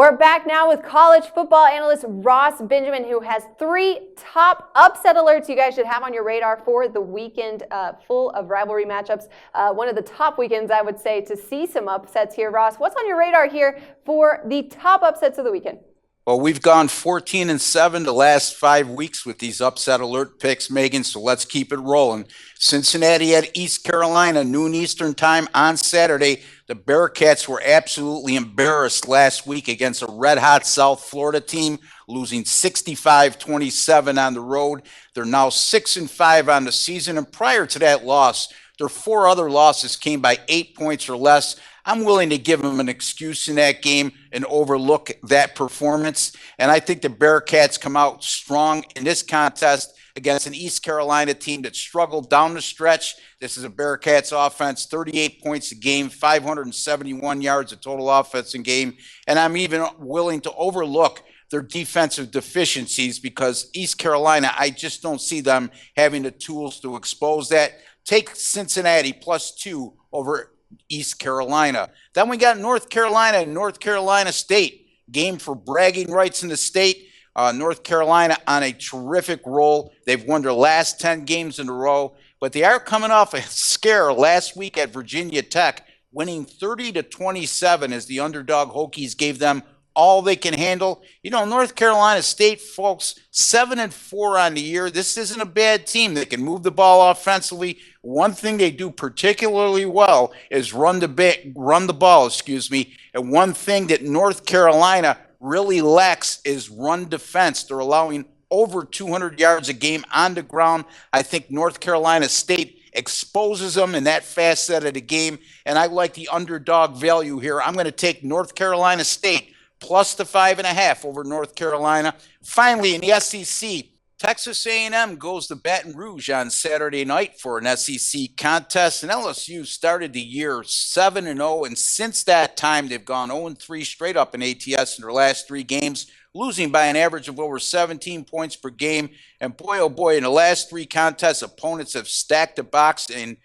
We're back now with college football analyst Ross Benjamin, who has 3 top upset alerts you guys should have on your radar for the weekend full of rivalry matchups. One of the top weekends, I would say, to see some upsets here. Ross, what's on your radar here for the top upsets of the weekend? Well, we've gone 14-7 the last 5 weeks with these upset alert picks, Megan, so let's keep it rolling. Cincinnati at East Carolina, noon Eastern time on Saturday. The Bearcats were absolutely embarrassed last week against a red-hot South Florida team, losing 65-27 on the road. They're now 6-5 on the season, and prior to that loss, their 4 other losses came by 8 points or less. I'm willing to give them an excuse in that game and overlook that performance. And I think the Bearcats come out strong in this contest against an East Carolina team that struggled down the stretch. This is a Bearcats offense, 38 points a game, 571 yards of total offense in game. And I'm even willing to overlook their defensive deficiencies because East Carolina, I just don't see them having the tools to expose that. Take Cincinnati +2 over East Carolina. Then we got North Carolina and North Carolina State. Game for bragging rights in the state. North Carolina on a terrific roll. They've won their last 10 games in a row, but they are coming off a scare last week at Virginia Tech, winning 30-27 as the underdog Hokies gave them all they can handle. You know, North Carolina State, folks, 7-4 on the year. This isn't a bad team. They can move the ball offensively. One thing they do particularly well is run the ball, and one thing that North Carolina really lacks is run defense. They're allowing over 200 yards a game on the ground. I think North Carolina State exposes them in that facet of the game, and I like the underdog value here. I'm going to take North Carolina State plus the 5.5 over North Carolina. Finally, in the SEC, Texas A&M goes to Baton Rouge on Saturday night for an SEC contest, and LSU started the year 7-0, and since that time, they've gone 0-3 straight up in ATS in their last 3 games, losing by an average of over 17 points per game. And boy, oh boy, in the last 3 contests, opponents have stacked the box, and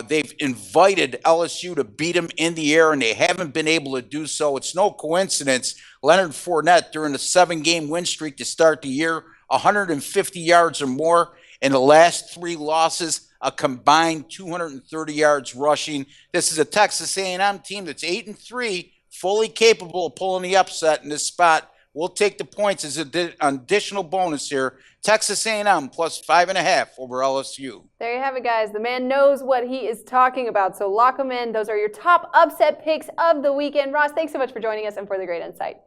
they've invited LSU to beat them in the air, and they haven't been able to do so. It's no coincidence Leonard Fournette, during the 7-game win streak to start the year, 150 yards or more. In the last 3 losses, a combined 230 yards rushing. This is a Texas A&M team that's 8-3, fully capable of pulling the upset in this spot. We'll take the points as an additional bonus here. Texas A&M plus 5.5 over LSU. There you have it, guys. The man knows what he is talking about, so lock them in. Those are your top upset picks of the weekend. Ross, thanks so much for joining us and for the great insight.